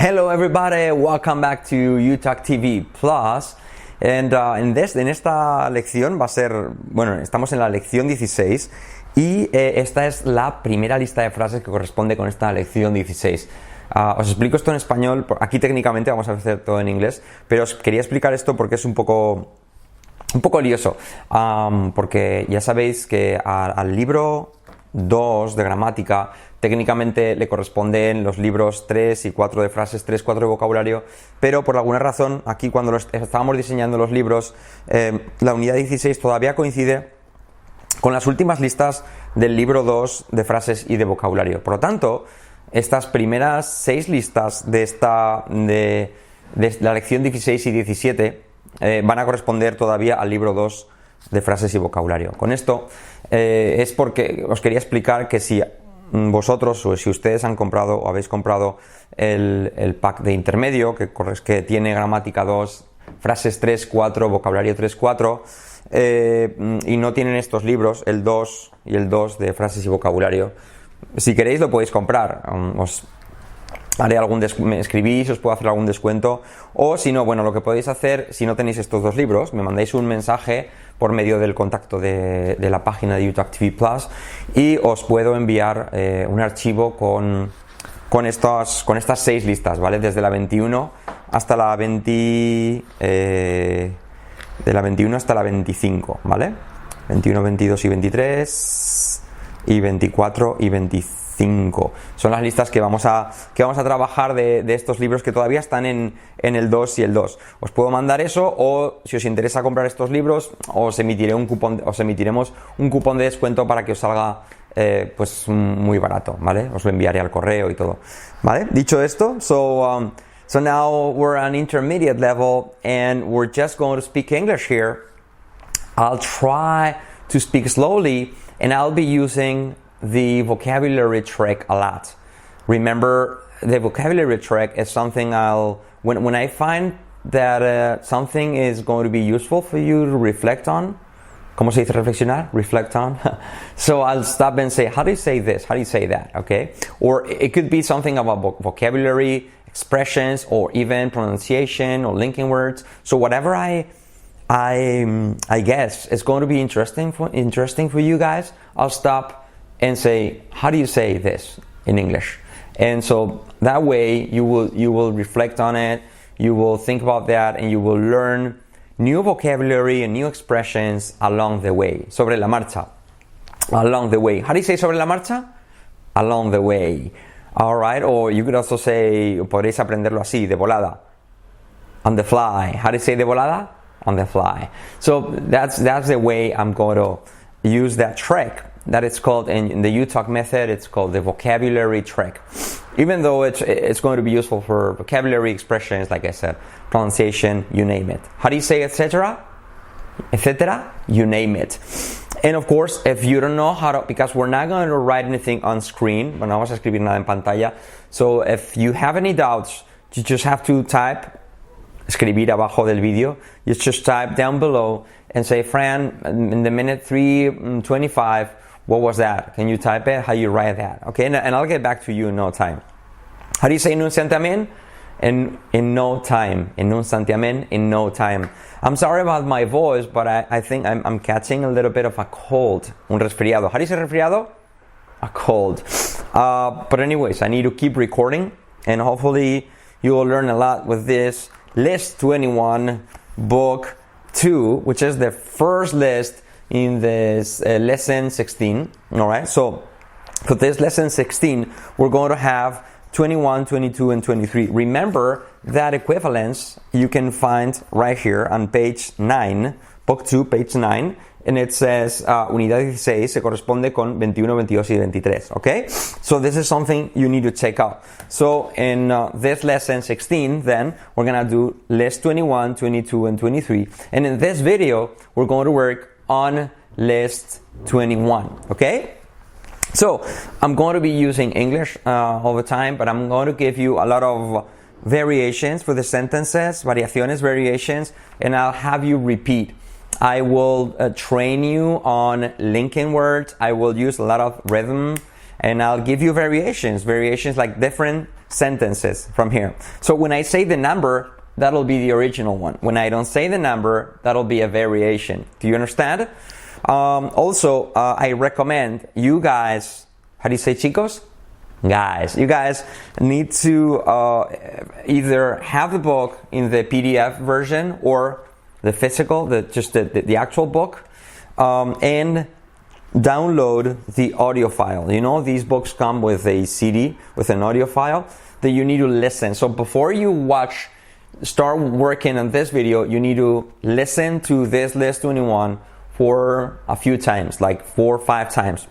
Hello everybody, welcome back to UTalk TV Plus. And en esta lección va a ser, bueno, estamos en la lección 16 y esta es la primera lista de frases que corresponde con esta lección 16. Os explico esto en español, aquí técnicamente vamos a hacer todo en inglés, pero os quería explicar esto porque es un poco lioso, porque ya sabéis que al libro 2 de gramática técnicamente le corresponden los libros 3 y 4 de frases, 3, 4 de vocabulario, pero por alguna razón aquí cuando estábamos diseñando los libros, la unidad 16 todavía coincide con las últimas listas del libro 2 de frases y de vocabulario. Por lo tanto, estas primeras 6 listas de la lección 16 y 17 van a corresponder todavía al libro 2 de frases y vocabulario. Con esto es porque os quería explicar que si vosotros o si ustedes han comprado o habéis comprado el pack de intermedio que tiene gramática 2, frases 3, 4, vocabulario 3, 4 y no tienen estos libros, el 2 y el 2 de frases y vocabulario, si queréis lo podéis comprar. Os haré me escribís, os puedo hacer algún descuento, o si no, bueno, lo que podéis hacer si no tenéis estos dos libros, me mandáis un mensaje por medio del contacto de la página de UTalk TV Plus y os puedo enviar un archivo con estas 6 listas, ¿vale? Desde la 21 hasta la 20, de la 21 hasta la 25, ¿vale? 21, 22 y 23 y 24 y 25. Son las listas que vamos a trabajar de estos libros que todavía están en el 2 y el 2. Os puedo mandar eso, o si os interesa comprar estos libros, os emitiremos un cupón de descuento para que os salga pues muy barato, ¿vale? Os lo enviaré al correo y todo, ¿vale? Dicho esto, so now we're on intermediate level and we're just going to speak English here. I'll try to speak slowly and I'll be using the vocabulary trick a lot. Remember, the vocabulary trick is something when I find that something is going to be useful for you to reflect on. ¿Cómo se dice reflexionar? Reflect on. So I'll stop and say, how do you say this? How do you say that? Okay? Or it could be something about vocabulary, expressions, or even pronunciation or linking words. So whatever I guess is going to be interesting for you guys, I'll stop and say, how do you say this in English? And so that way you will reflect on it, you will think about that, and you will learn new vocabulary and new expressions along the way. Sobre la marcha. Along the way. How do you say sobre la marcha? Along the way. Alright, or you could also say, podréis aprenderlo así, de volada. On the fly. How do you say de volada? On the fly. So that's the way I'm going to use that trick. That it's called in the UTalk method, it's called the vocabulary trick. Even though it's going to be useful for vocabulary expressions, like I said, pronunciation, you name it. How do you say etc.? Etc. You name it. And of course, if you don't know how to, because we're not going to write anything on screen, no vamos a escribir nada en pantalla. So if you have any doubts, you just have to type, escribir abajo del vídeo. You just type down below and say, Fran, in the minute 3:25, what was that? Can you type it? How you write that? Okay, and I'll get back to you in no time. How do you say en un santiamén? In no time. En un santiamén, in no time. I'm sorry about my voice, but I think I'm catching a little bit of a cold. Un resfriado. How do you say resfriado? A cold. But anyways, I need to keep recording, and hopefully you will learn a lot with this List 21, Book 2, which is the first list in this lesson 16. All right, so for this lesson 16 we're going to have 21, 22 and 23. Remember that equivalence you can find right here on page 9, book 2, page 9, and it says unidad 16 se corresponde con 21, 22 y 23. Okay, so this is something you need to check out. So in this lesson 16 then we're gonna do list 21, 22 and 23, and in this video we're going to work on list 21. Okay, so I'm going to be using English all the time, but I'm going to give you a lot of variations for the sentences, variations, and I'll have you repeat. I will train you on linking words. I will use a lot of rhythm, and I'll give you variations like different sentences from here. So when I say the number, that'll be the original one. When I don't say the number, that'll be a variation. Do you understand? Also, I recommend you guys, how do you say chicos? Guys, you guys need to either have the book in the PDF version or the physical, the actual book, and download the audio file. You know, these books come with a CD, with an audio file that you need to listen. So before you start working on this video, you need to listen to this list 21 for a few times, like 4 or 5 times.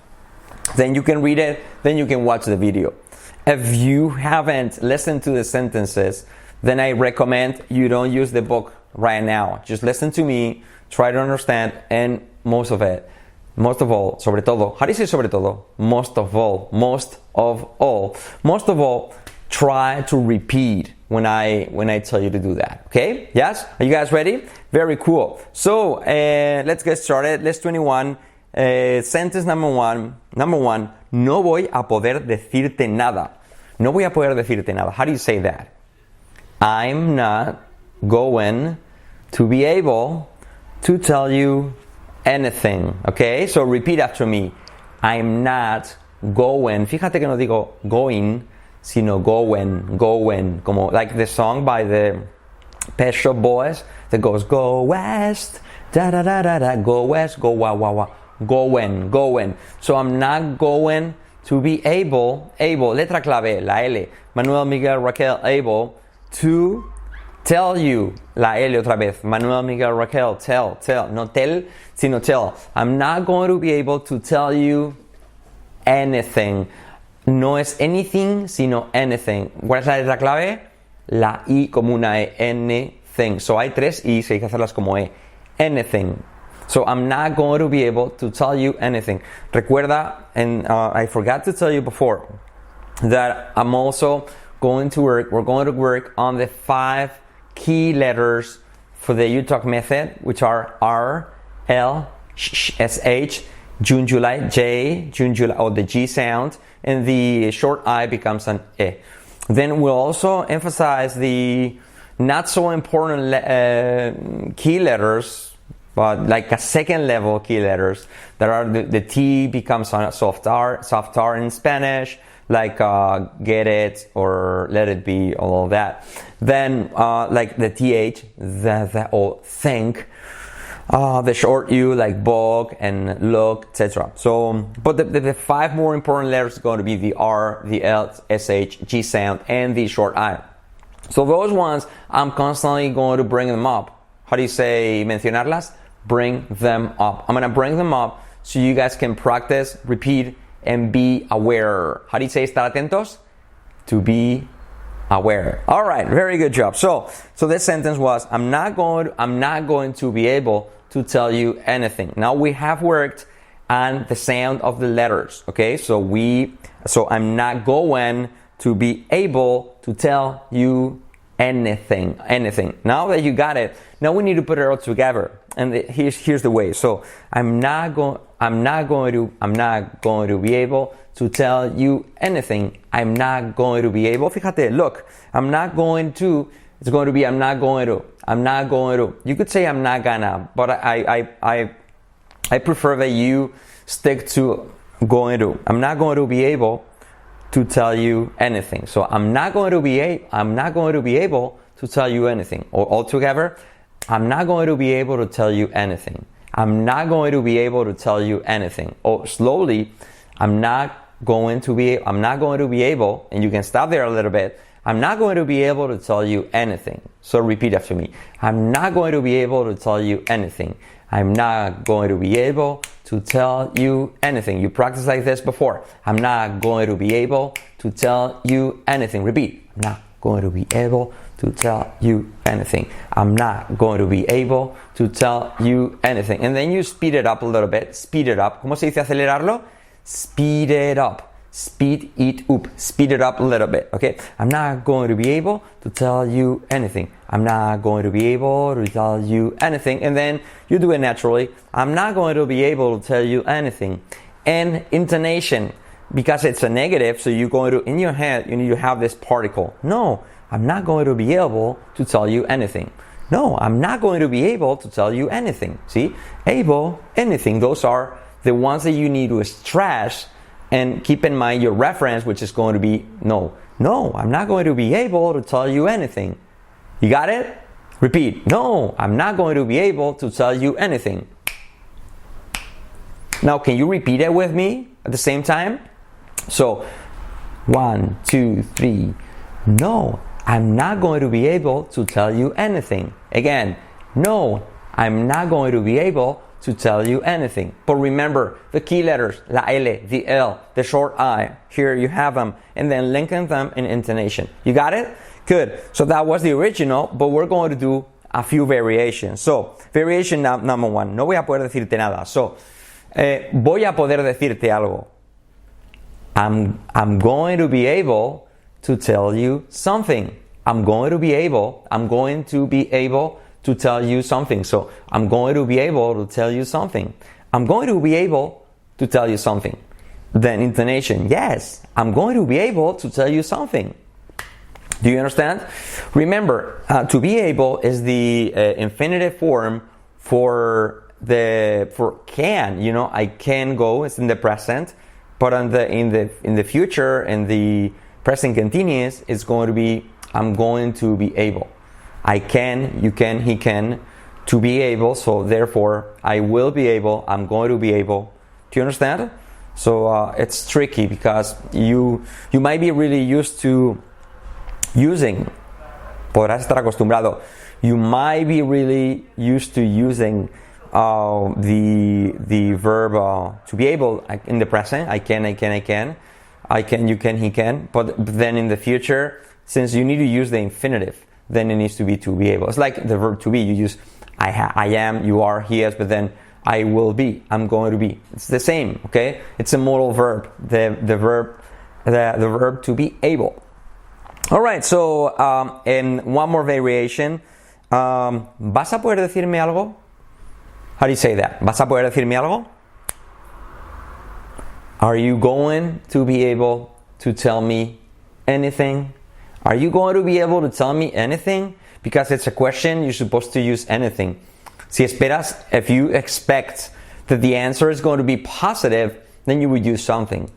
Then you can read it, then you can watch the video. If you haven't listened to the sentences, then I recommend you don't use the book right now. Just listen to me, try to understand, and most of all, sobre todo. How do you say sobre todo? Most of all, try to repeat when I tell you to do that. Okay? Yes? Are you guys ready? Very cool. So, let's get started. List 21. Sentence number one, no voy a poder decirte nada. No voy a poder decirte nada. How do you say that? I'm not going to be able to tell you anything. Okay, so repeat after me. I'm not going. Fíjate que no digo going, sino going. Como like the song by the Pet Shop Boys that goes, go west, da da da da da, go west, go wah wah wah. Going. So I'm not going to be able, letra clave, la L, Manuel, Miguel, Raquel, able to tell you, la L otra vez, Manuel, Miguel, Raquel, tell, no tell, sino tell. I'm not going to be able to tell you anything. No es anything, sino anything. ¿Cuál es la letra clave? La I como una E, anything. So hay 3 I, hay que hacerlas como E. Anything. So I'm not going to be able to tell you anything. Recuerda, and I forgot to tell you before, that I'm also we're going to work on the 5 key letters for the You Talk method, which are R, L, Sh, SH, June, July, J, June, July, or the G sound, and the short I becomes an E. Then we'll also emphasize the not so important key letters, but like a second level key letters that are the T becomes a soft R in Spanish, like get it or let it be, all of that. Then like the TH, the or think, the short U like book and look, etc. So, but the 5 more important letters are going to be the R, the L, SH, G sound, and the short I. So those ones, I'm constantly going to bring them up. How do you say mencionarlas? Bring them up. I'm going to bring them up so you guys can practice, repeat, and be aware. How do you say estar atentos? To be aware. All right, very good job. So this sentence was, I'm not going to be able to tell you anything. Now we have worked on the sound of the letters. Okay, so I'm not going to be able to tell you anything. Now that you got it, now we need to put it all together. And here's the way. So I'm not going to be able to tell you anything. I'm not going to be able. Fíjate, look. I'm not going to. It's going to be I'm not going to. I'm not going to. You could say I'm not gonna, but I prefer that you stick to going to. I'm not going to be able to tell you anything. So I'm not going to be able to tell you anything. Or altogether, I'm not going to be able to tell you anything. I'm not going to be able to tell you anything. Or slowly, I'm not going to be able, and you can stop there a little bit. I'm not going to be able to tell you anything. So repeat after me. I'm not going to be able to tell you anything. I'm not going to be able to tell you anything. You practiced like this before. I'm not going to be able to tell you anything. Repeat. I'm not going to be able to tell you anything. I'm not going to be able to tell you anything. And then you speed it up a little bit. Speed it up. ¿Cómo se dice acelerarlo? Speed it up. Speed it up. Speed it up a little bit. Okay? I'm not going to be able to tell you anything. I'm not going to be able to tell you anything. And then you do it naturally. I'm not going to be able to tell you anything. And intonation. because it's a negative, so you're going to, in your head, you need to have this particle. No, I'm not going to be able to tell you anything. No, I'm not going to be able to tell you anything. See? Able, anything. Those are the ones that you need to stress and keep in mind your reference, which is going to be no. No, I'm not going to be able to tell you anything. You got it? Repeat. No, I'm not going to be able to tell you anything. Now, can you repeat it with me at the same time? So, 1, 2, 3. No, I'm not going to be able to tell you anything. Again, no, I'm not going to be able to tell you anything. But remember, the key letters, la L, the L, the short I, here you have them, and then lengthen them in intonation. You got it? Good. So that was the original, but we're going to do a few variations. So, variation number 1. No voy a poder decirte nada. So, voy a poder decirte algo. I'm going to be able to tell you something. I'm going to be able to tell you something. So, I'm going to be able to tell you something. I'm going to be able to tell you something. Then intonation, yes, I'm going to be able to tell you something. Do you understand? Remember, to be able is the infinitive form for can. You know, I can go. It's in the present, but in the future, in the present continuous, it's going to be I'm going to be able. I can, you can, he can. To be able, so therefore I will be able. I'm going to be able. Do you understand? So it's tricky because you might be really used to using, podrás estar acostumbrado. You might be really used to using the verb to be able in the present. I can, you can, he can. But then in the future, since you need to use the infinitive, then it needs to be able. It's like the verb to be. You use I am, you are, he is, but then I will be, I'm going to be. It's the same, okay? It's a modal verb. The verb to be able. All right, so and one more variation. ¿Vas a poder decirme algo? How do you say that? ¿Vas a poder decirme algo? Are you going to be able to tell me anything? Are you going to be able to tell me anything? Because it's a question, you're supposed to use anything. If you expect that the answer is going to be positive, then you would use something.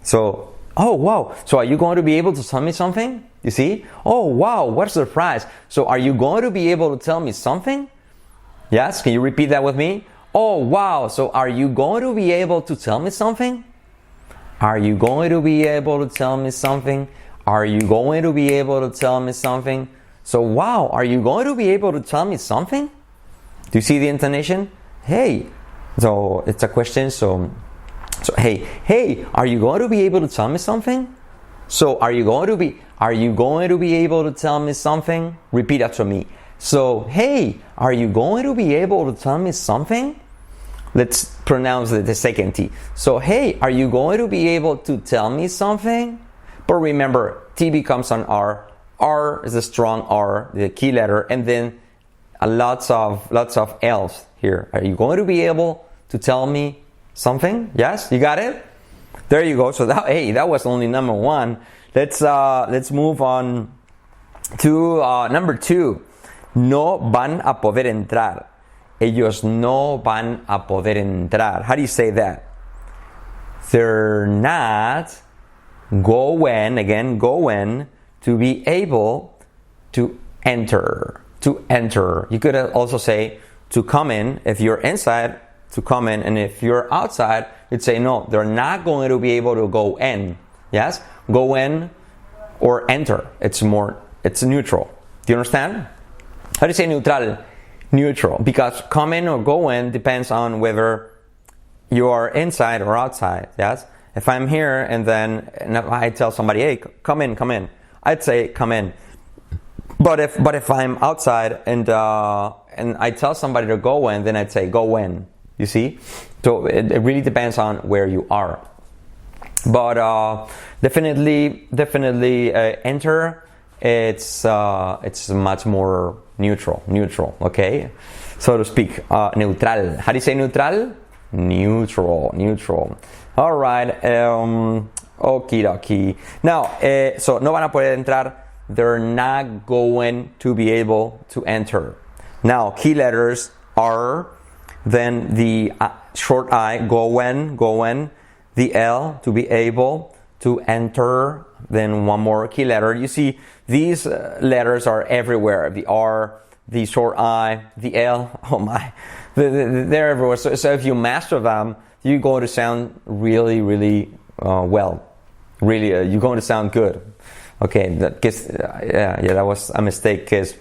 So, oh wow, so are you going to be able to tell me something? You see? Oh wow, what a surprise. So are you going to be able to tell me something? Yes, can you repeat that with me? Oh wow, so are you going to be able to tell me something? Are you going to be able to tell me something? Are you going to be able to tell me something? So wow, are you going to be able to tell me something? Do you see the intonation? Hey, so it's a question, so hey, are you going to be able to tell me something? So are you going to be able to tell me something? Repeat after me. So hey, are you going to be able to tell me something? Let's pronounce the second T. So hey, are you going to be able to tell me something? But remember, T becomes an R. R is a strong R, the key letter, and then lots of L's here. Are you going to be able to tell me something? Yes, you got it? There you go. So that was only number 1. Let's move on to number 2. No van a poder entrar. Ellos no van a poder entrar. How do you say that? They're not going to be able to enter. To enter. You could also say to come in. If you're inside, to come in. And if you're outside, you'd say no, they're not going to be able to go in. Yes? Go in or enter. It's neutral. Do you understand? How do you say neutral? Neutral. Because come in or go in depends on whether you are inside or outside. Yes? If I'm here and I tell somebody, hey, come in, I'd say come in. But if I'm outside and I tell somebody to go in, then I'd say go in. You see? So it really depends on where you are. But definitely enter. It's much more neutral. Okay, so to speak. Neutral. How do you say neutral? Neutral. All right. Okie dokie. Now, so no van a poder entrar. They're not going to be able to enter. Now, key letters are, then the short I, going, the L, to be able to enter, then one more key letter. You see, these letters are everywhere. The R, the short I, the L, oh my, they're everywhere. So if you master them, you're going to sound really, really well. Really, you're going to sound good. Okay, that was a mistake, because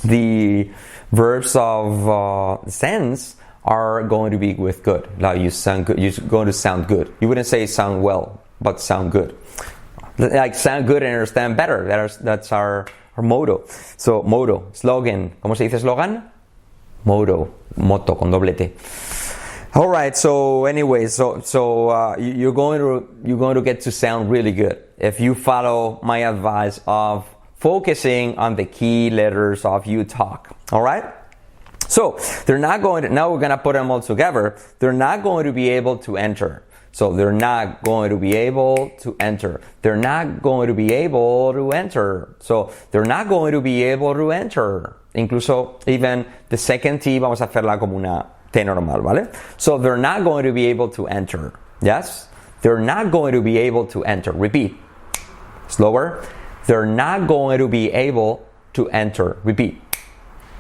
the verbs of sense are going to be with good. Now you sound good. You're going to sound good. You wouldn't say sound well, but sound good. Like sound good and understand better. That's our motto. So motto, slogan. ¿Cómo se dice slogan? Motto, motto con doble T. All right. So anyway, you're going to get to sound really good if you follow my advice of focusing on the key letters of you talk. All right. So they're not going to. Now we're going to put them all together. They're not going to be able to enter. So they're not going to be able to enter. They're not going to be able to enter. So they're not going to be able to enter. Incluso even the second T vamos a hacerla como una T normal, ¿vale? So they're not going to be able to enter. Yes? They're not going to be able to enter. Repeat. Slower. They're not going to be able to enter. Repeat.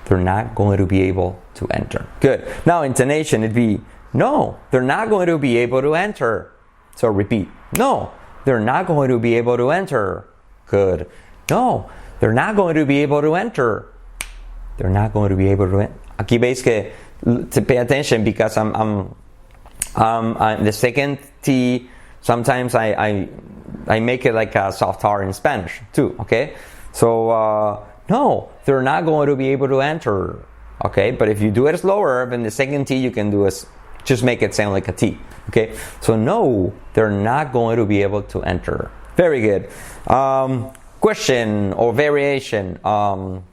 They're not going to be able to enter. Good. Now intonation, it'd be, no, they're not going to be able to enter. So repeat. No, they're not going to be able to enter. Good. No, they're not going to be able to enter. They're not going to be able to enter. Aquí veis que to pay attention, because I'm the second T. Sometimes I make it like a soft R in Spanish too. Okay, so no, they're not going to be able to enter. Okay, but if you do it slower, then the second T you can do is just make it sound like a T. Okay, so no, they're not going to be able to enter. Very good. Question or variation. All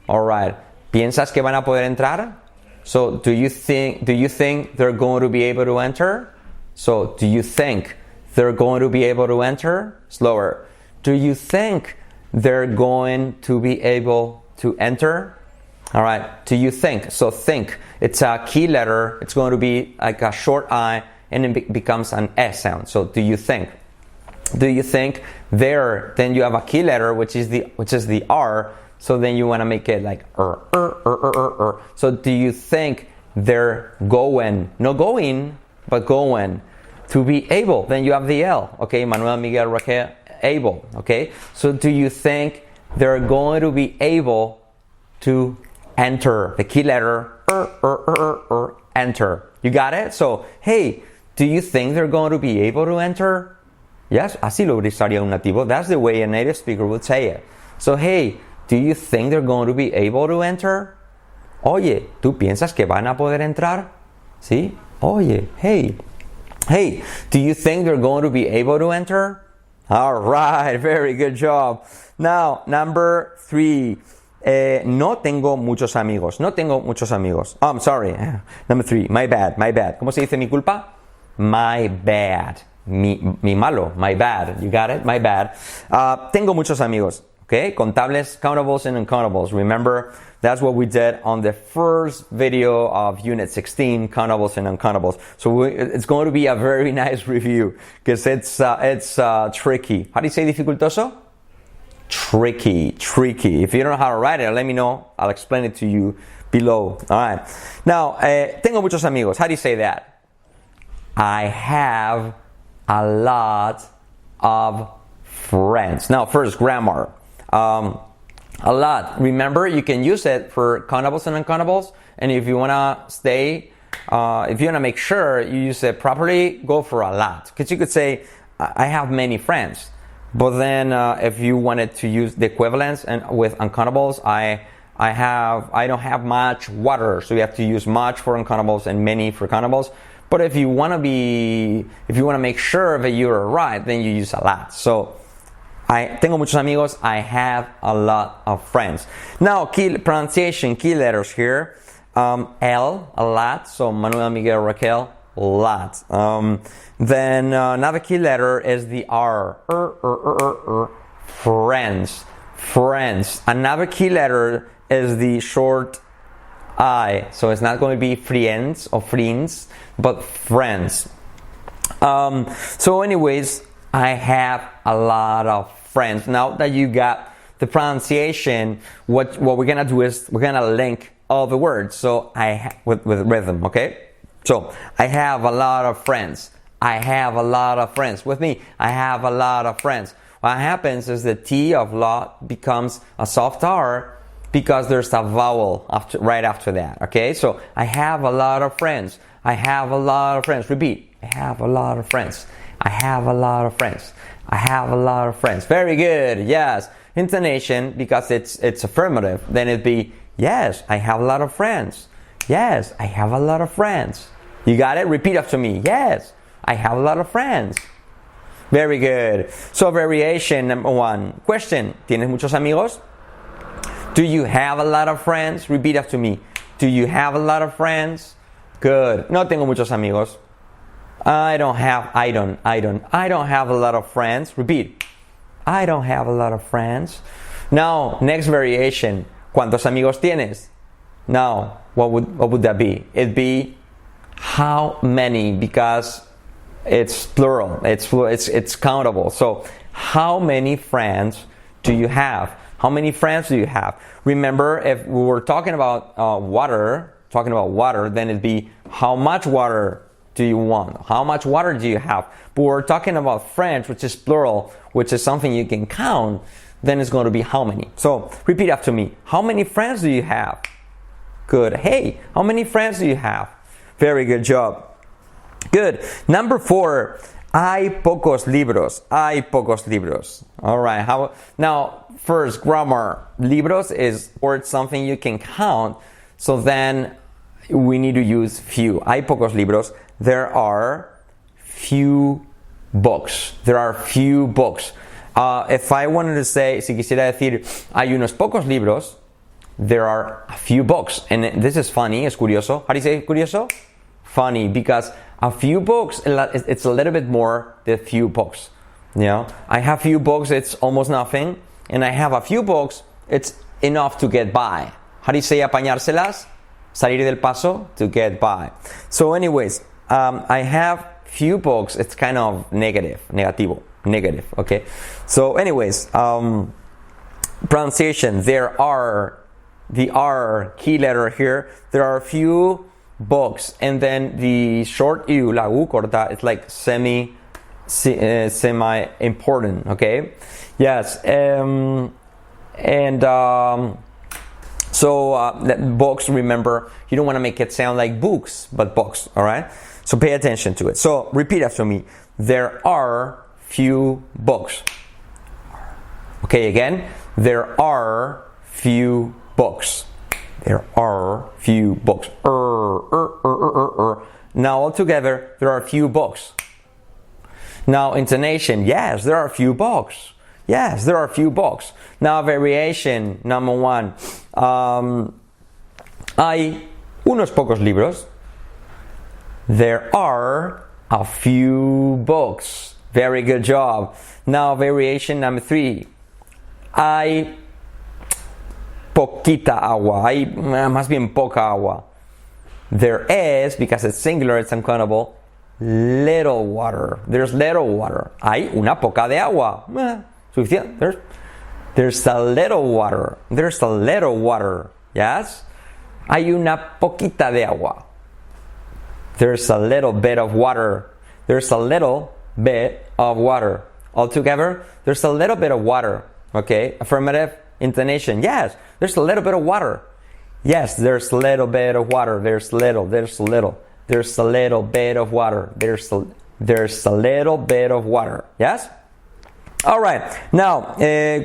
right. ¿Piensas que van a poder entrar? So do you think they're going to be able to enter? So do you think they're going to be able to enter? Slower. Do you think they're going to be able to enter? All right. Do you think? So think. It's a key letter. It's going to be like a short I, and it becomes an S sound. So do you think? Do you think there? Then you have a key letter, which is the R. So then you want to make it like So do you think they're going? No going, but going to be able. Then you have the L. Okay, Manuel, Miguel, Raquel, able. Okay. So do you think they're going to be able to enter? The key letter enter. You got it? So hey, do you think they're going to be able to enter? Yes, así lo utilizaría un nativo. That's the way a native speaker would say it. So hey, do you think they're going to be able to enter? Oye, ¿tú piensas que van a poder entrar? ¿Sí? Oye, hey, do you think they're going to be able to enter? All right, very good job. Now, number 3. No tengo muchos amigos. No tengo muchos amigos. Oh, I'm sorry. Number 3. My bad. ¿Cómo se dice mi culpa? My bad. Mi malo. My bad. You got it? My bad. Tengo muchos amigos. Okay, contables, countables, and uncountables. Remember, that's what we did on the first video of Unit 16, countables and uncountables. So it's going to be a very nice review, because it's tricky. How do you say dificultoso? Tricky. If you don't know how to write it, let me know. I'll explain it to you below. All right. Now, tengo muchos amigos. How do you say that? I have a lot of friends. Now, first, grammar. A lot. Remember, you can use it for countables and uncountables. And if you want to if you want to make sure you use it properly, go for a lot. Because you could say, I have many friends. But then if you wanted to use the equivalents and with uncountables, I don't have much water. So you have to use much for uncountables and many for countables. But if you want to make sure that you're right, then you use a lot. So tengo muchos amigos. I have a lot of friends. Now, pronunciation, key letters here. L, a lot. So Manuel, Miguel, Raquel, lot. Then another key letter is the R. Friends. Another key letter is the short I. So it's not going to be friends or friends, but friends. So anyways, I have a lot of friends. Now that you got the pronunciation, what we're gonna do is we're gonna link all the words. So with rhythm, okay? So I have a lot of friends. I have a lot of friends. With me, I have a lot of friends. What happens is the T of lot becomes a soft R because there's a vowel right after that, okay? So I have a lot of friends. I have a lot of friends. Repeat. I have a lot of friends. I have a lot of friends. I have a lot of friends. Very good. Yes. Intonation, because it's affirmative, then it'd be, yes, I have a lot of friends. Yes, I have a lot of friends. You got it? Repeat after me. Yes, I have a lot of friends. Very good. So variation number 1. Question. ¿Tienes muchos amigos? Do you have a lot of friends? Repeat after me. Do you have a lot of friends? Good. No tengo muchos amigos. I don't have a lot of friends. Repeat. I don't have a lot of friends. Now, next variation. ¿Cuántos amigos tienes? Now, what would that be? It'd be how many, because it's plural. It's countable. So, how many friends do you have? How many friends do you have? Remember, if we were talking about water, then it'd be how much water do you want? How much water do you have? But we're talking about friends, which is plural, which is something you can count, then it's going to be how many. So repeat after me. How many friends do you have? Good. Hey, how many friends do you have? Very good job. Good. Number 4, hay pocos libros. Hay pocos libros. All right. Now, first, grammar. Libros is or something you can count. So then we need to use few. Hay pocos libros. There are few books. There are few books. If I wanted to say, si quisiera decir, hay unos pocos libros, there are a few books. And this is funny, es curioso. How do you say curioso? Funny, because a few books, it's a little bit more than few books. You know, I have few books, it's almost nothing. And I have a few books, it's enough to get by. How do you say apañárselas? Salir del paso, to get by. So anyways, I have few books, it's kind of negativo, okay? So anyways, pronunciation, there are, the R key letter here, there are a few books, and then the short U, la U corta, it's like semi-important, okay? Yes, so books, remember, you don't want to make it sound like books, but books, all right? So pay attention to it. So repeat after me. There are few books. Okay, again. There are few books. There are few books. Now all together, there are few books. Now intonation. Yes, there are few books. Yes, there are few books. Now variation number 1. Hay unos pocos libros. There are a few books. Very good job. Now variation number 3. Hay poquita agua. Hay más bien poca agua. There is, because it's singular, it's uncountable, little water. There's little water. Hay una poca de agua. Suficiente. There's a little water. There's a little water. Yes? Hay una poquita de agua. There's a little bit of water. There's a little bit of water. All together, there's a little bit of water. Okay? Affirmative intonation. Yes, there's a little bit of water. Yes, there's a little bit of water. There's a little. There's a little bit of water. There's a little bit of water. Yes? All right. Now,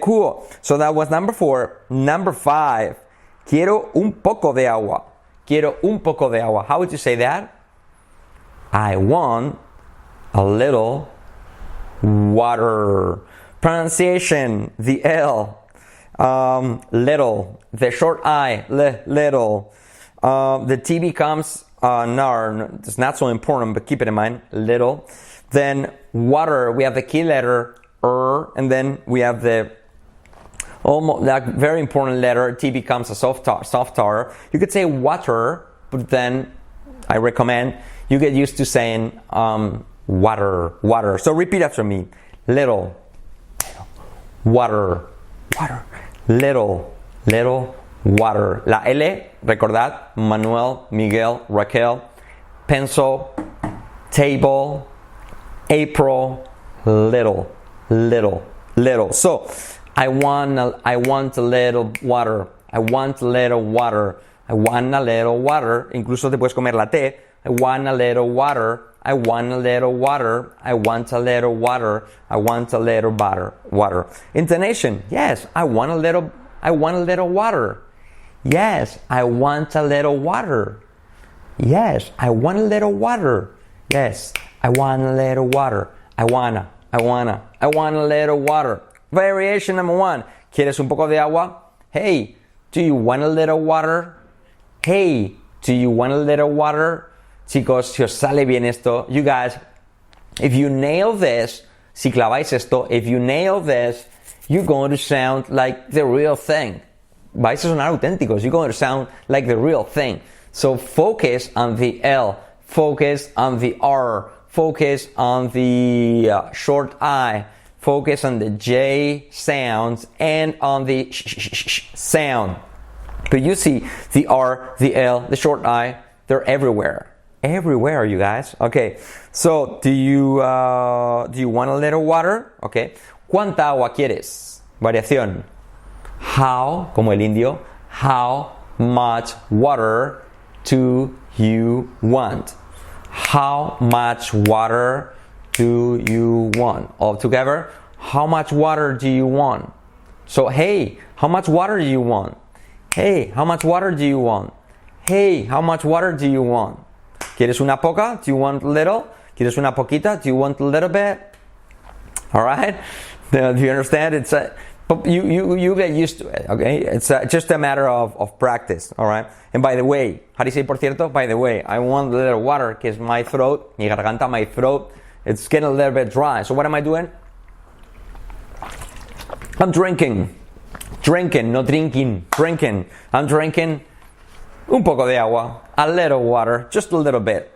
cool. So that was number 4. Number 5. Quiero un poco de agua. Quiero un poco de agua. How would you say that? I want a little water. Pronunciation, the L. Little. The short I, little. The T becomes it's not so important, but keep it in mind, little. Then water, we have the key letter, and then we have the almost that very important letter, T becomes a soft R. You could say water, but then I recommend you get used to saying water. So repeat after me. Little, water, little, water. La L, recordad, Manuel, Miguel, Raquel, pencil, table, April, little. So, I want a little water. I want a little water. I want a little water. Incluso te puedes comer la T. I want a little water. I want a little water. I want a little water. I want a little water. Intonation. Yes, I want a little water. Yes, I want a little water. Yes, I want a little water. Yes, I want a little water. I want a little water. Variation number 1. ¿Quieres un poco de agua? Hey, do you want a little water? Hey, do you want a little water? Chicos, si os sale bien esto, you guys, if you nail this, si claváis esto, if you nail this, you're going to sound like the real thing. Vais a sonar auténticos. You're going to sound like the real thing. So focus on the L. Focus on the R. Focus on the short I. Focus on the J sounds and on the sh sound. But you see the R, the L, the short I, they're everywhere. Everywhere, you guys. Okay. So, do you want a little water? Okay. ¿Cuánta agua quieres? Variación. How, como el indio, how much water do you want? How much water do you want? All together, how much water do you want? So, hey, how much water do you want? Hey, how much water do you want? Hey, how much water do you want? ¿Quieres una poca? Do you want a little? ¿Quieres una poquita? Do you want a little bit? All right? Do you understand? It's you get used to it, okay? It's just a matter of practice, all right? And by the way, how do you say por cierto? By the way, I want a little water because my throat, mi garganta, my throat, it's getting a little bit dry. So what am I doing? I'm drinking, not drinking, drinking. I'm drinking un poco de agua, a little water, just a little bit.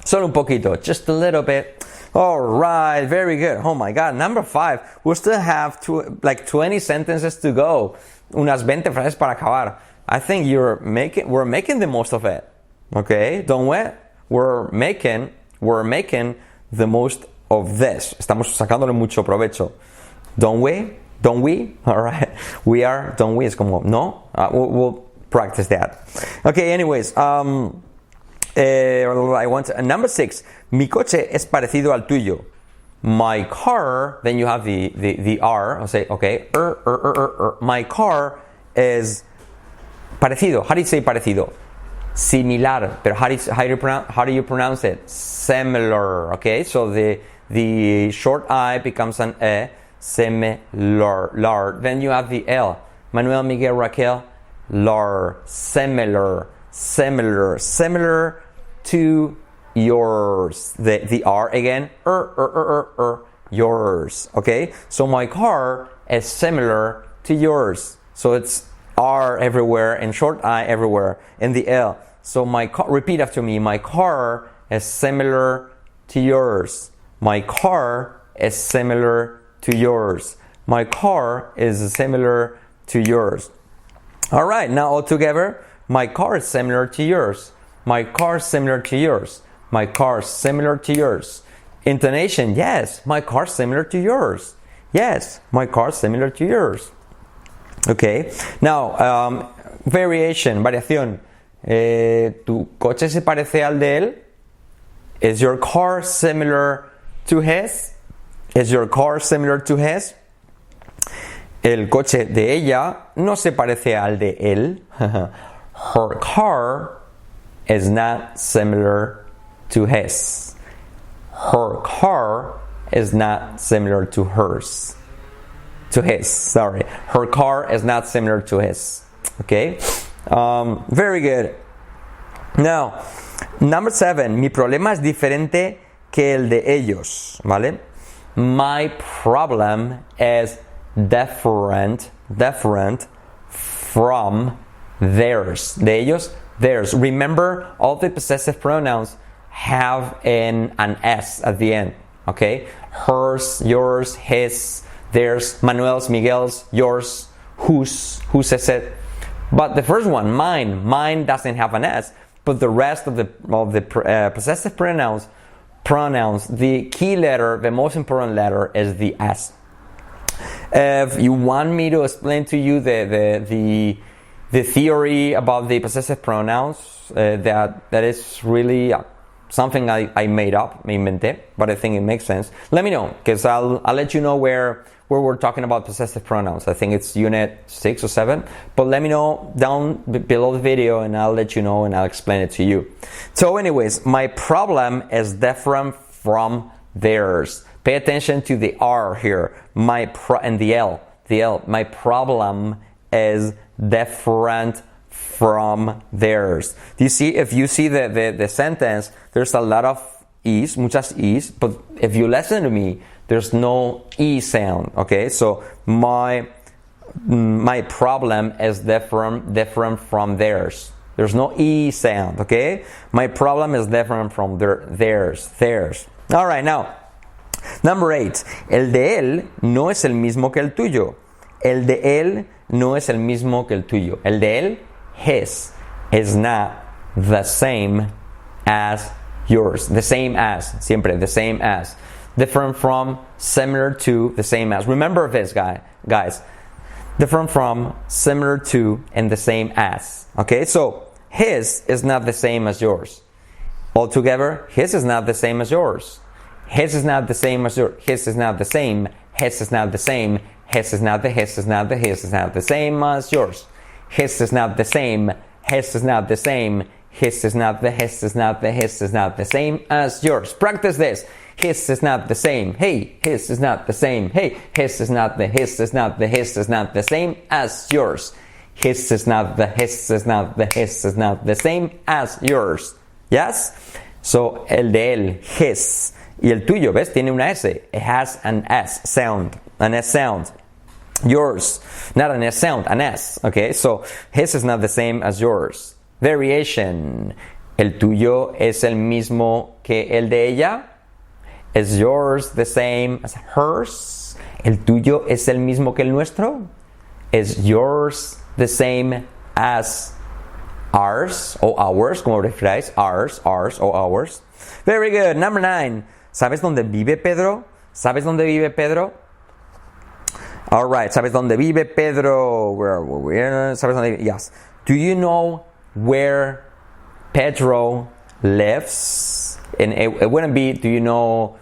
Solo un poquito, just a little bit. All right, very good. Oh my God, number 5. We still have 20 sentences to go. Unas 20 frases para acabar. I think we're making the most of it. Okay, don't we? We're making the most of this. Estamos sacándole mucho provecho. Don't we? Don't we? All right. We are. Don't we? Es como no. We'll practice that. Okay. Anyways, I want number 6. Mi coche es parecido al tuyo. My car. Then you have the R. I'll say okay. My car is parecido. How do you say parecido? Similar. But how do you pronounce it? Similar. Okay. So the short I becomes an E. Similar. Then you have the L. Manuel, Miguel, Raquel. Lar. Similar to yours. The R again. Yours. Okay. So my car is similar to yours. So it's R everywhere and short I everywhere in the L. So my car. Repeat after me. My car is similar to yours. My car is similar to yours. My car is similar to yours. All right, now all together. My car is similar to yours. My car is similar to yours. My car is similar to yours. Intonation, yes, my car is similar to yours. Yes, my car is similar to yours. Okay, now, variación. ¿Tu coche se parece al de él? Is your car similar to his? Is your car similar to his? El coche de ella no se parece al de él. Her car is not similar to his. Her car is not similar to hers. To his, sorry. Her car is not similar to his. Okay? Very good. Now, Number 7. Mi problema es diferente que el de ellos, ¿vale? My problem is different from theirs. De ellos, theirs. Remember, all the possessive pronouns have an S at the end, okay? Hers, yours, his, theirs, Manuel's, Miguel's, yours, whose it. But the first one, mine doesn't have an S, but the rest of the possessive pronouns, the key letter, the most important letter is the S. If you want me to explain to you the theory about the possessive pronouns, that is really something I made up, me inventé, but I think it makes sense. Let me know, because I'll let you know where we're talking about possessive pronouns. I think it's unit 6 or 7, but let me know down below the video and I'll let you know and I'll explain it to you. So anyways, my problem is different from theirs. Pay attention to the R here, and the L. My problem is different from theirs. Do you see, if you see the sentence, there's a lot of E's, muchas E's, but if you listen to me, there's no E sound, okay? So my problem is different from theirs. There's no E sound, okay? My problem is different from theirs. All right, now, number 8. El de él no es el mismo que el tuyo. El de él no es el mismo que el tuyo. El de él, his, is not the same as yours. The same as, siempre, the same as. Different from, similar to, the same as. Remember this, guys. Different from, similar to, and the same as. Okay, so his is not the same as yours. Altogether, his is not the same as yours. His is not the same as yours. His is not the same. His is not the same. His is not the same as yours. His is not the same. His is not the same. His is not the same as yours. Practice this. His is not the same. Hey, his is not the same. Hey, his is not the same as yours. His is not the same as yours. Yes? So, el de él, his. Y el tuyo, ¿ves? Tiene una S. It has an S sound. An S sound. Yours, not an S sound, an S. Okay, so his is not the same as yours. Variation. El tuyo es el mismo que el de ella. Is yours the same as hers? El tuyo es el mismo que el nuestro. Is yours the same as ours o ours, como referáis? Ours o ours. Very good. Number 9. ¿Sabes dónde vive Pedro? ¿Sabes dónde vive Pedro? All right. ¿Sabes dónde vive Pedro? ¿Sabes dónde vive? Yes. Do you know where Pedro lives? And it wouldn't be. Do you know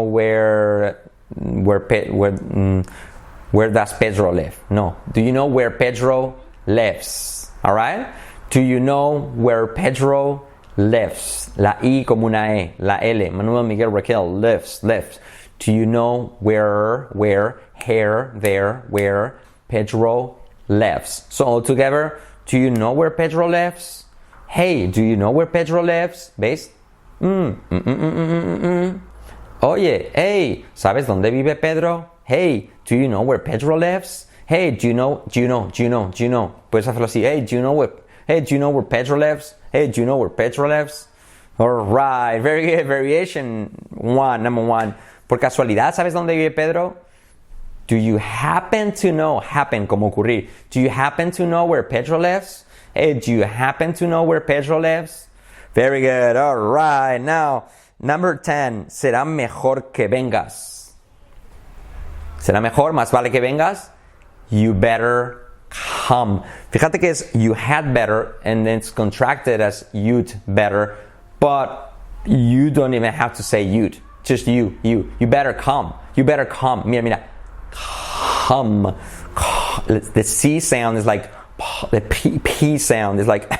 where does Pedro live? No. Do you know where Pedro lives? All right. Do you know where Pedro lives? La I como una E. La L. Manuel, Miguel, Raquel. Lives. Do you know where Pedro lives? So all together, do you know where Pedro lives? Hey, do you know where Pedro lives? ¿Veis? Oye, hey, ¿sabes dónde vive Pedro? Hey, do you know where Pedro lives? Hey, do you know? Puedes hacerlo así. Hey, do you know where Pedro lives? Hey, do you know where Pedro lives? Alright, very good. Variation 1, number 1. Por casualidad, ¿sabes dónde vive Pedro? Do you happen to know? Happen, como ocurrir. Do you happen to know where Pedro lives? Hey, do you happen to know where Pedro lives? Very good. Alright, now, number 10. Será mejor que vengas. ¿Será mejor? ¿Más vale que vengas? You better come. Fíjate que es you had better and then it's contracted as you'd better, but you don't even have to say you'd. Just you. You better come. You better come. Mira. Come. The C sound is like, the P sound is like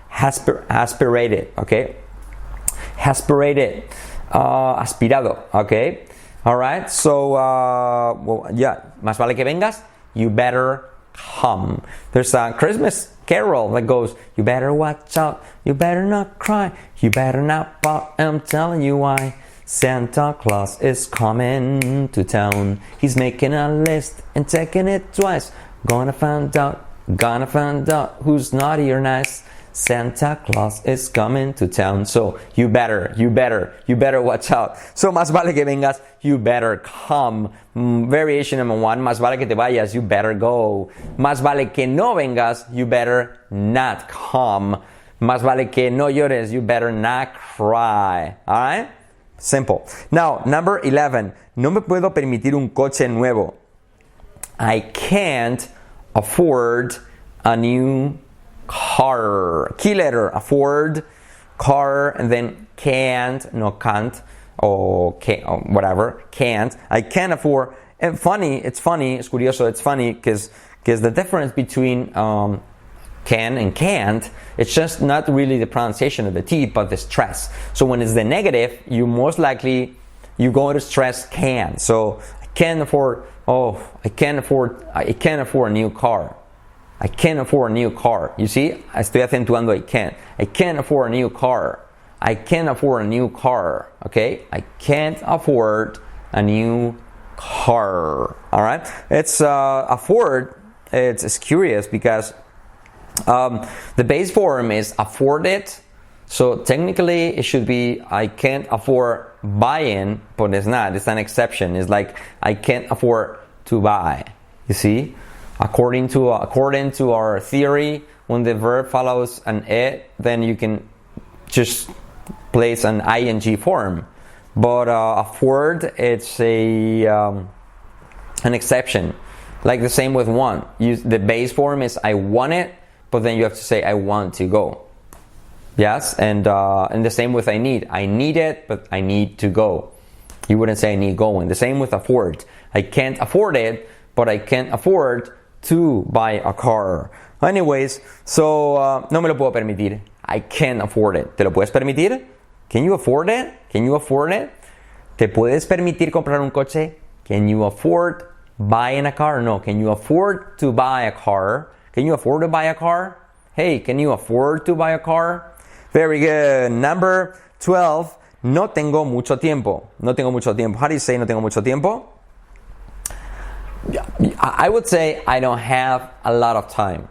aspirated, okay? Aspirated. Aspirado, okay? Alright, so, yeah, más vale que vengas. You better come. There's a Christmas carol that goes, you better watch out, you better not cry, you better not pout, I'm telling you why. Santa Claus is coming to town. He's making a list and checking it twice. Gonna find out who's naughty or nice. Santa Claus is coming to town. So, you better watch out. So, más vale que vengas, you better come. Variation number 1, más vale que te vayas, you better go. Más vale que no vengas, you better not come. Más vale que no llores, you better not cry. Alright? Simple. Now, number 11. No me puedo permitir un coche nuevo. I can't afford a new car. Key letter, afford, car, and then can't, no can't, or can't, or whatever, can't. I can't afford. And it's curioso, it's funny, because the difference between can and can't, it's just not really the pronunciation of the T, but the stress. So when it's the negative, you most likely, you go to stress can. So I can't afford a new car. I can't afford a new car. You see, estoy acentuando I can't. I can't afford a new car. I can't afford a new car. Okay? I can't afford a new car. Alright? It's afford, it's curious because the base form is afforded. So technically it should be I can't afford buying, but it's not. It's an exception. It's like I can't afford to buy. You see? According to our theory, when the verb follows an e, then you can just place an ing form. But afford, it's an exception. Like the same with want. The base form is I want it, but then you have to say I want to go. Yes, and the same with I need. I need it, but I need to go. You wouldn't say I need going. The same with afford. I can't afford it, but I can't afford to buy a car. Anyways, so no me lo puedo permitir. I can't afford it. ¿Te lo puedes permitir? Can you afford it? Can you afford it? ¿Te puedes permitir comprar un coche? Can you afford buying a car? No. Can you afford to buy a car? Can you afford to buy a car? Hey, can you afford to buy a car? Very good. Number 12. No tengo mucho tiempo. No tengo mucho tiempo. How do you say no tengo mucho tiempo? I would say I don't have a lot of time,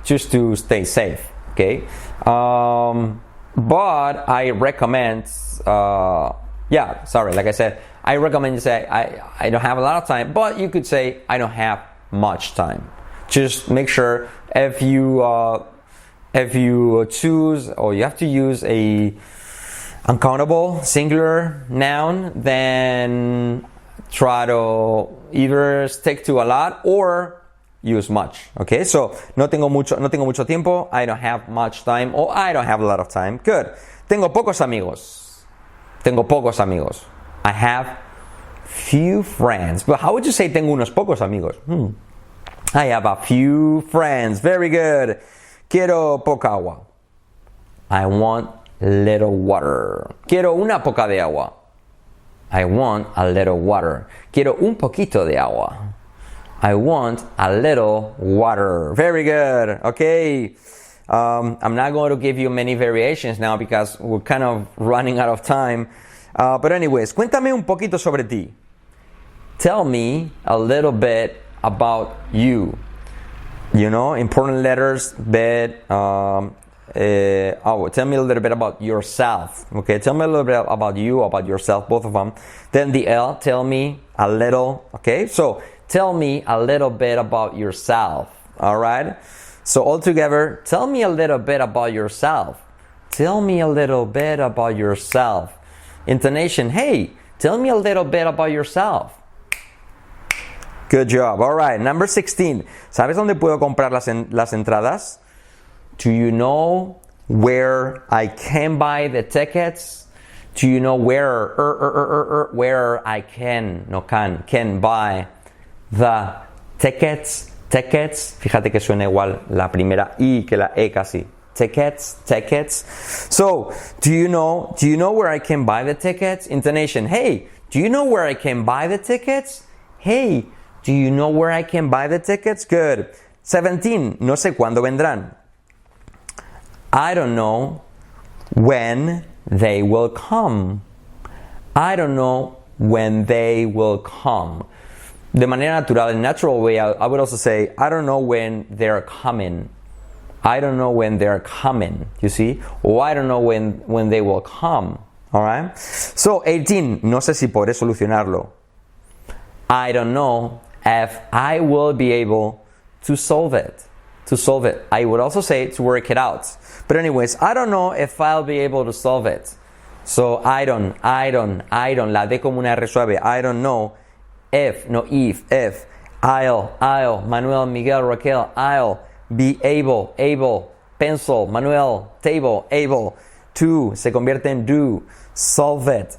just to stay safe, okay? But I recommend, like I said, I recommend you say I don't have a lot of time, but you could say I don't have much time. Just make sure if you choose or you have to use a uncountable singular noun, then try to either stick to a lot or use much. Okay, so no tengo mucho tiempo, I don't have much time, or I don't have a lot of time. Good. Tengo pocos amigos. I have few friends. But how would you say tengo unos pocos amigos? I have a few friends. Very good. Quiero poca agua. I want little water. Quiero una poca de agua. I want a little water. Quiero un poquito de agua. I want a little water. Very good. Okay. I'm not going to give you many variations now because we're kind of running out of time. But anyways, cuéntame un poquito sobre ti. Tell me a little bit about you. You know, important letters, bit. Tell me a little bit about yourself. Okay, tell me a little bit about you, about yourself, both of them. Then the L, tell me a little. Okay, so tell me a little bit about yourself. All right. So all together, tell me a little bit about yourself. Tell me a little bit about yourself. Intonation, hey, tell me a little bit about yourself. Good job. All right, number 16. ¿Sabes dónde puedo comprar las entradas? Do you know where I can buy the tickets? Do you know where I can buy the tickets? Fíjate que suena igual la primera I que la E casi. Tickets. So, do you know where I can buy the tickets? Intonation, hey, do you know where I can buy the tickets? Hey, do you know where I can buy the tickets? Good. 17, no sé cuándo vendrán. I don't know when they will come. I don't know when they will come. De manera natural, in a natural way, I would also say, I don't know when they're coming. I don't know when they're coming, you see? Or I don't know when they will come, all right? So, 18, no sé si podré solucionarlo. I don't know if I will be able to solve it. To solve it. I would also say to work it out. But anyways, I don't know if I'll be able to solve it. So, I don't. La D como una R suave. I don't know if, no if. I'll, Manuel, Miguel, Raquel, I'll be able, pencil, Manuel, table, able, to, se convierte en do, solve it,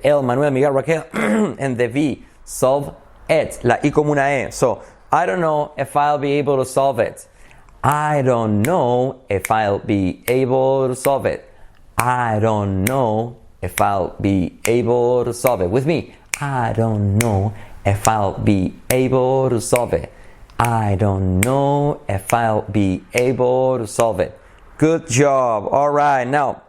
L, Manuel, Miguel, Raquel, and the V, solve it, la I como una E. So, I don't know if I'll be able to solve it. I don't know if I'll be able to solve it. I don't know if I'll be able to solve it. With me, I don't know if I'll be able to solve it. I don't know if I'll be able to solve it. Good job. All right. Now,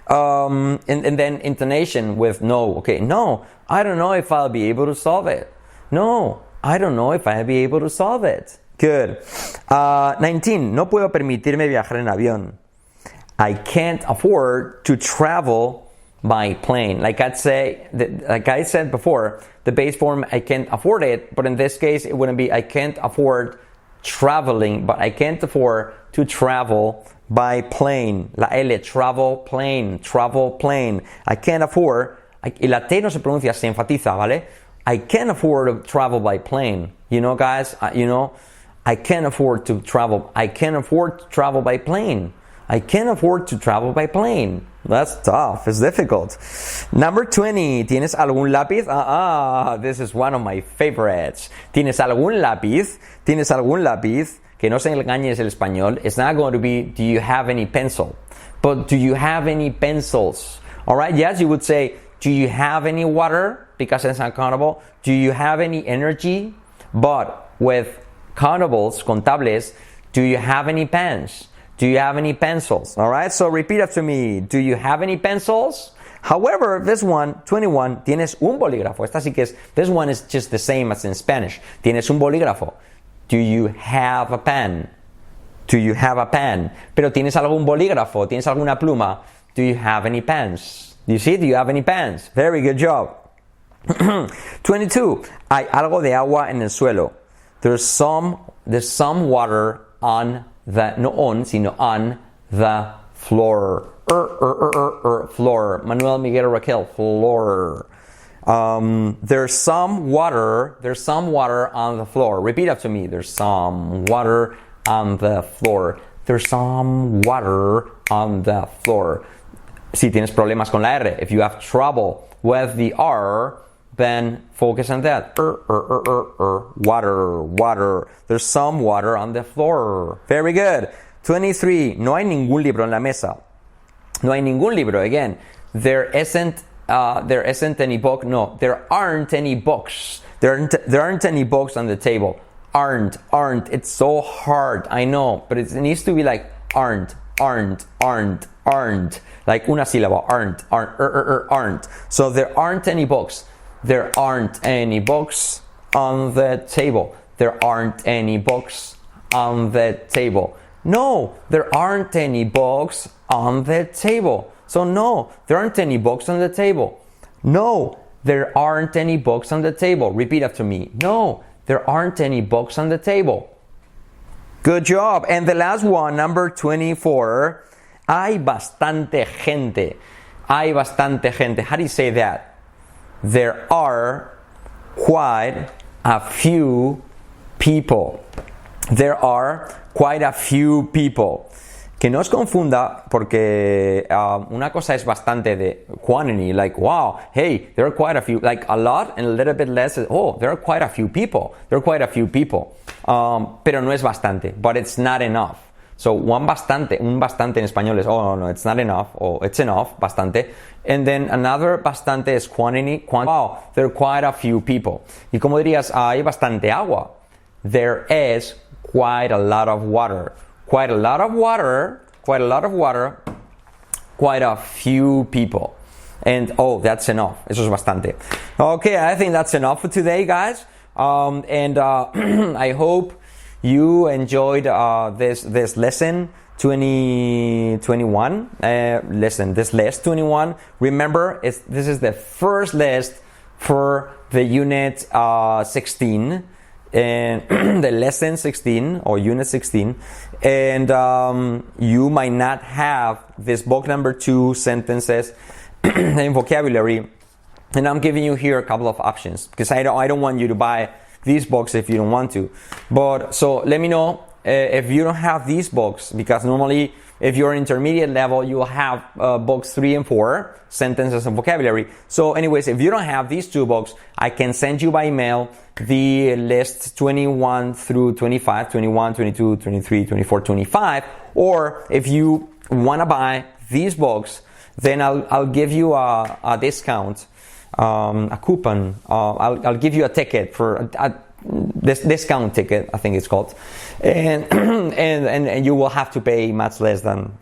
and then intonation with no. Okay. No, I don't know if I'll be able to solve it. No, I don't know if I'll be able to solve it. Good. 19. No puedo permitirme viajar en avión. I can't afford to travel by plane. Like I said before, the base form, I can't afford it, but in this case, it wouldn't be I can't afford traveling, but I can't afford to travel by plane. La L, travel plane. I can't afford, y la T no se pronuncia, se enfatiza, ¿vale? I can't afford to travel by plane. You know, guys, I can't afford to travel. I can't afford to travel by plane. I can't afford to travel by plane. That's tough. It's difficult. Number 20. ¿Tienes algún lápiz? This is one of my favorites. ¿Tienes algún lápiz? ¿Tienes algún lápiz? Que no se engañes el español. It's not going to be, do you have any pencil? But do you have any pencils? All right. Yes, you would say, do you have any water? Because it's uncountable. Do you have any energy? But with countables, contables, do you have any pens? Do you have any pencils? All right, so repeat after me. Do you have any pencils? However, this one, 21, tienes un bolígrafo. Esta sí que es, this one is just the same as in Spanish. Tienes un bolígrafo. Do you have a pen? Do you have a pen? Pero tienes algún bolígrafo, tienes alguna pluma. Do you have any pens? Do you see? Do you have any pens? Very good job. 22, hay algo de agua en el suelo. There's some water on the, no on, sino on the floor. Floor. Manuel, Miguel, Raquel, floor. There's some water on the floor. Repeat after me. There's some water on the floor. There's some water on the floor. Si tienes problemas con la R, if you have trouble with the R, then focus on that. Water. There's some water on the floor. Very good. 23. No hay ningún libro en la mesa. No hay ningún libro. Again, there isn't any book. No, there aren't any books. There aren't any books on the table. Aren't. It's so hard. I know, but it needs to be like aren't. Like una sílaba. Aren't. So there aren't any books. There aren't any books on the table. There aren't any books on the table. No, there aren't any books on the table. So no, there aren't any books on the table. No, there aren't any books on the table. Repeat after me. No, there aren't any books on the table. Good job. And the last one, number 24. Hay bastante gente. Hay bastante gente. How do you say that? There are quite a few people. There are quite a few people. Que no os confunda porque una cosa es bastante de quantity, like wow, hey, there are quite a few, like a lot and a little bit less, oh, there are quite a few people. There are quite a few people. Pero no es bastante, but it's not enough. So un bastante en español es, oh no, it's not enough, or it's enough, bastante. And then another bastante is quantity, wow, there are quite a few people. Y como dirías, hay bastante agua. There is quite a lot of water. Quite a lot of water. Quite a lot of water. Quite a few people. And oh, that's enough. Eso es bastante. Okay, I think that's enough for today, guys. I hope you enjoyed this lesson 2021. This list 21. Remember, this is the first list for the unit 16 and the lesson 16 or unit 16, and you might not have this book number 2 sentences and vocabulary, and I'm giving you here a couple of options because I don't want you to buy these books if you don't want to. But so let me know if you don't have these books, because normally if you're intermediate level, you will have books 3 and 4, sentences and vocabulary. So anyways, if you don't have these 2 books, I can send you by email the list 21 through 25, 21, 22, 23, 24, 25. Or if you want to buy these books, then I'll give you a discount, a coupon. I'll give you a ticket for this discount ticket, I think it's called, and you will have to pay much less than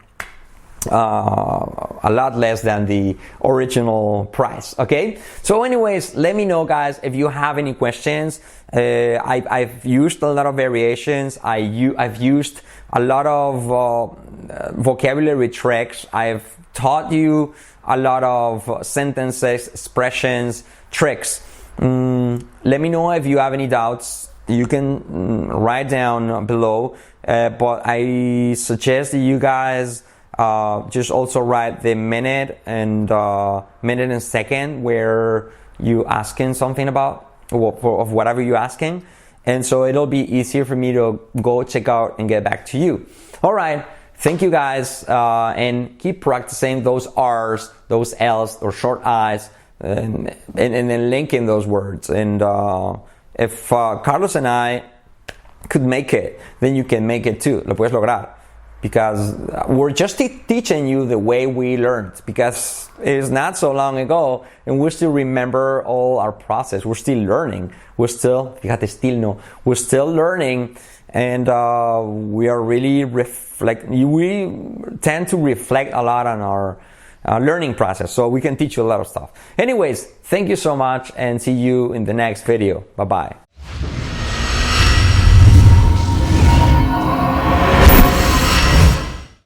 a lot less than the original price. Okay, so anyways, let me know, guys, if you have any questions. I've used a lot of variations. I've used a lot of vocabulary tricks. I've taught you a lot of sentences, expressions, tricks. Let me know if you have any doubts. You can write down below, but I suggest that you guys just also write the minute and second where you asking something about of whatever you're asking, and so it'll be easier for me to go check out and get back to you. All right, thank you, guys, and keep practicing those R's, those L's, or short I's, and then linking those words. And if Carlos and I could make it, then you can make it too. Lo puedes lograr. Because we're just teaching you the way we learned, because it's not so long ago and we still remember all our process. We're still learning. We're still learning, and we are really we tend to reflect a lot on our learning process, so we can teach you a lot of stuff. Anyways, thank you so much, and see you in the next video. Bye bye.